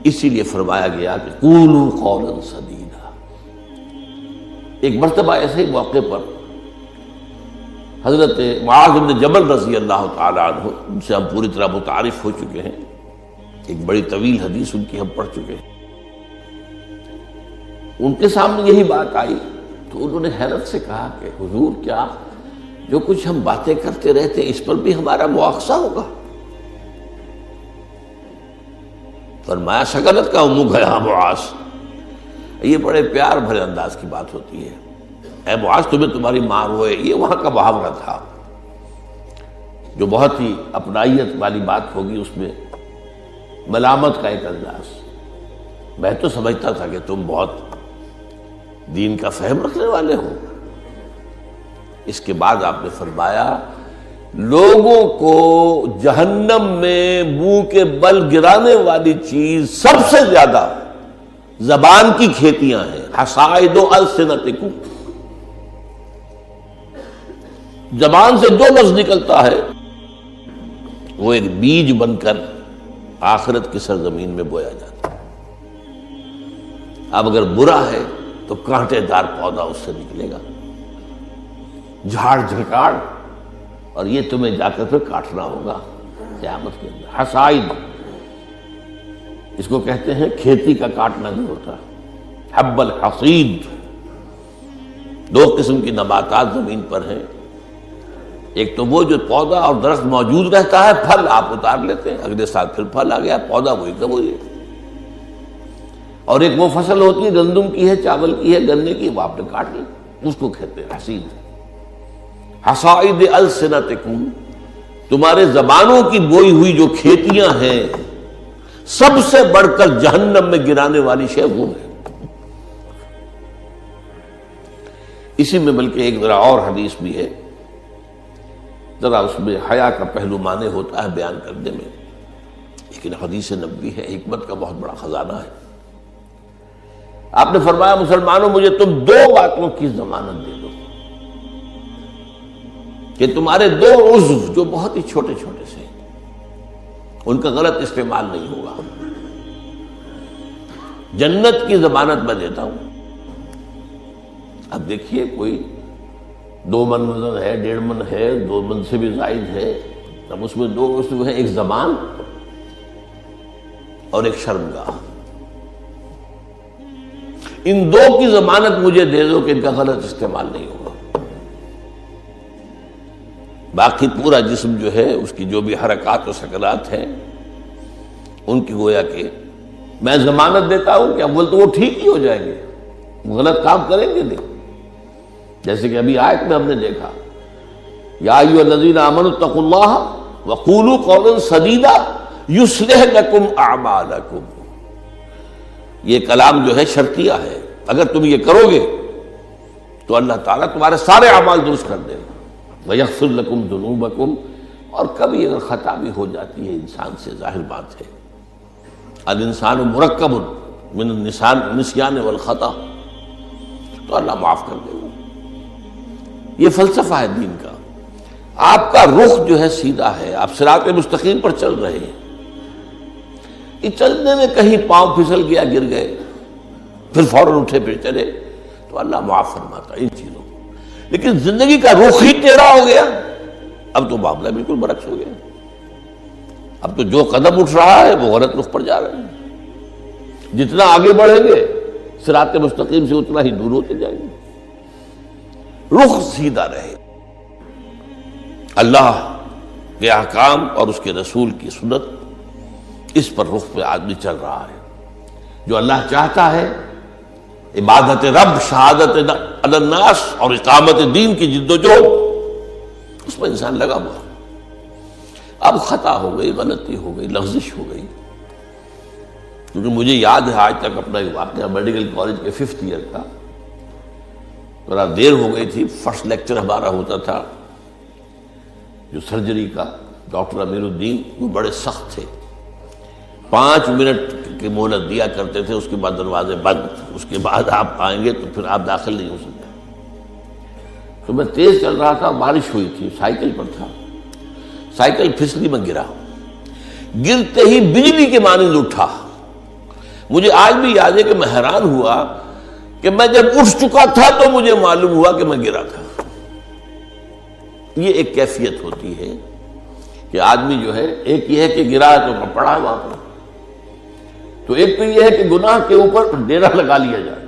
اسی لیے فرمایا گیا کہ قولوا قولا سدیدا۔ ایک مرتبہ ایسے ہی موقع پر حضرت معاذ بن جبل رضی اللہ تعالی عنہ، ان سے ہم پوری طرح متعارف ہو چکے ہیں، ایک بڑی طویل حدیث ان کی ہم پڑھ چکے ہیں، ان کے سامنے یہی بات آئی تو انہوں نے حیرت سے کہا کہ حضور، کیا جو کچھ ہم باتیں کرتے رہتے ہیں اس پر بھی ہمارا مواخذہ ہوگا؟ فرمایا شغلت کا امک ہے ہاں معاذ، یہ بڑے پیار بھرے انداز کی بات ہوتی ہے، اے معاذ تمہیں تمہاری ماں روئے، یہ وہاں کا محاورہ تھا جو بہت ہی اپنائیت والی بات ہوگی، اس میں ملامت کا ایک انداز۔ میں تو سمجھتا تھا کہ تم بہت دین کا فہم رکھنے والے ہو۔ اس کے بعد آپ نے فرمایا لوگوں کو جہنم میں منہ کے بل گرانے والی چیز سب سے زیادہ زبان کی کھیتیاں ہیں، حصائد السنتکم، زبان سے جو لفظ نکلتا ہے وہ ایک بیج بن کر آخرت کی سرزمین میں بویا جاتا ہے۔ اب اگر برا ہے تو کانٹے دار پودا اس سے نکلے گا، جھاڑ جھکاڑ، اور یہ تمہیں جا کر پھر کاٹنا ہوگا قیامت کے اندر۔ حصائد اس کو کہتے ہیں کھیتی کا کاٹنا نہیں ہوتا، حب الحصید۔ دو قسم کی نباتات زمین پر ہیں، ایک تو وہ جو پودا اور درخت موجود رہتا ہے، پھل آپ اتار لیتے ہیں، اگلے سال پھر پھل آ گیا، پودا وہی کا وہی ہے، اور ایک وہ فصل ہوتی ہے گندم کی ہے، چاول کی ہے، گنے کی، وہ آپ نے کاٹ لی، اس کو کہتے ہیں حصید۔ حصائد السنتکم، تمہارے زبانوں کی بوئی ہوئی جو کھیتیاں ہیں، سب سے بڑھ کر جہنم میں گرانے والی شے وہ ہے۔ اسی میں بلکہ ایک ذرا اور حدیث بھی ہے، ذرا اس میں حیا کا پہلو مانے ہوتا ہے بیان کرنے میں، لیکن حدیث نبوی ہے، حکمت کا بہت بڑا خزانہ ہے۔ آپ نے فرمایا مسلمانوں مجھے تم دو باتوں کی ضمانت دے دو کہ تمہارے دو عضو جو بہت ہی چھوٹے چھوٹے سے ہیں، ان کا غلط استعمال نہیں ہوگا، جنت کی ضمانت میں دیتا ہوں۔ اب دیکھیے کوئی 2 من وزن ہے، 1.5 من ہے، 2 من سے بھی زائد ہے، اب اس میں 2 عضو ہیں، ایک زبان اور ایک شرمگاہ، ان 2 کی ضمانت مجھے دے دو کہ ان کا غلط استعمال نہیں ہوگا۔ باقی پورا جسم جو ہے اس کی جو بھی حرکات و سکنات ہیں ان کی گویا کہ میں ضمانت دیتا ہوں کہ اول تو وہ ٹھیک ہی ہو جائیں گے، غلط کام کریں گے نہیں، جیسے کہ ابھی آیت میں ہم نے دیکھا یا ایھا الذین آمنوا اتقوا اللہ وقولوا قولا سدیدا یصلح لکم اعمالکم، یہ کلام جو ہے شرطیہ ہے، اگر تم یہ کرو گے تو اللہ تعالیٰ تمہارے سارے اعمال درست کر دے گا، وَيَغْفِرْ لَكُمْ ذُنُوبَكُمْ، اور کبھی اگر خطا بھی ہو جاتی ہے انسان سے، ظاہر بات ہے الانسان مرکب من النسیان والخطا، تو اللہ معاف کر دے گا۔ یہ فلسفہ ہے دین کا، آپ کا رخ جو ہے سیدھا ہے، آپ صراط مستقیم پر چل رہے ہیں، یہ چلنے میں کہیں پاؤں پھسل گیا، گر گئے، پھر فوراً اٹھے پھر چلے تو اللہ معاف فرماتا ہے ان چیزوں کو۔ لیکن زندگی کا رخ ہی ٹیڑھا ہو گیا، اب تو معاملہ بالکل برعکس ہو گیا، اب تو جو قدم اٹھ رہا ہے وہ غلط رخ پر جا رہے ہیں، جتنا آگے بڑھیں گے صراط مستقیم سے اتنا ہی دور ہوتے جائیں گے۔ رخ سیدھا رہے، اللہ کے احکام اور اس کے رسول کی سنت، اس پر رخ پہ آدمی چل رہا ہے۔ جو اللہ چاہتا ہے عبادت رب، شہادت علی الناس اور اقامت دین کی جد و جہد، اس میں انسان لگا ہوا۔ اب خطا ہو گئی، غلطی ہو گئی، لغزش ہو گئی، کیونکہ مجھے یاد ہے آج تک اپنا ایک واقعہ میڈیکل کالج کے 5th ایئر کا، ذرا دیر ہو گئی تھی، فرسٹ لیکچر ہمارا ہوتا تھا جو سرجری کا، ڈاکٹر امیر الدین وہ بڑے سخت تھے، 5 منٹ کی مہلت دیا کرتے تھے، اس کے بعد دروازے بند، اس کے بعد آپ آئیں گے تو پھر آپ داخل نہیں ہو سکتے۔ تو میں تیز چل رہا تھا، بارش ہوئی تھی، سائیکل پر تھا، سائیکل پھسلی میں گرا، گرتے ہی بجلی کے مانند اٹھا، مجھے آج بھی یاد ہے کہ میں حیران ہوا کہ میں جب اٹھ چکا تھا تو مجھے معلوم ہوا کہ میں گرا تھا۔ یہ ایک کیفیت ہوتی ہے کہ آدمی جو ہے، ایک یہ ہے کہ گرا ہے تو پڑا ہے وہاں پر، تو ایک تو یہ ہے کہ گناہ کے اوپر ڈیرا لگا لیا جائے،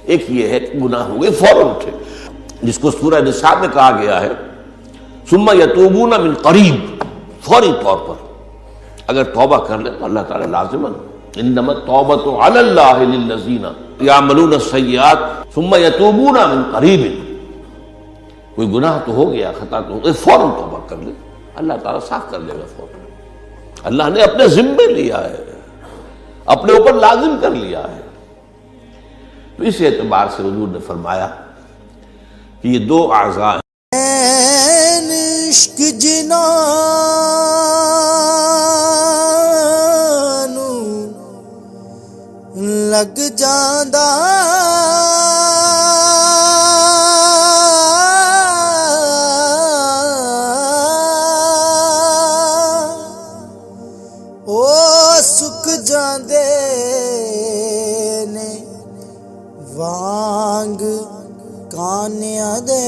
ایک یہ ہے کہ گناہ ہو گئے فوراً اٹھے، جس کو سورہ نساء میں کہا گیا ہے ثم یتوبون من قریب، فوری طور پر اگر توبہ کر لیں تو اللہ تعالیٰ لازماً انما التوبۃ علی اللہ للذین یعملون السیئات ثم یتوبون من قریب، کوئی گناہ تو ہو گیا، خطا تو ہو گئی، فوراً توبہ کر لیں، اللہ تعالیٰ صاف کر لے گا فوراً۔ اللہ نے اپنے ذمے لیا ہے، اپنے اوپر لازم کر لیا ہے۔ تو اس اعتبار سے حضور نے فرمایا کہ یہ دو اعضاء ہیں، عشق جنانو لگ جاندا او سک جاندے نے وانگ کانیاں دے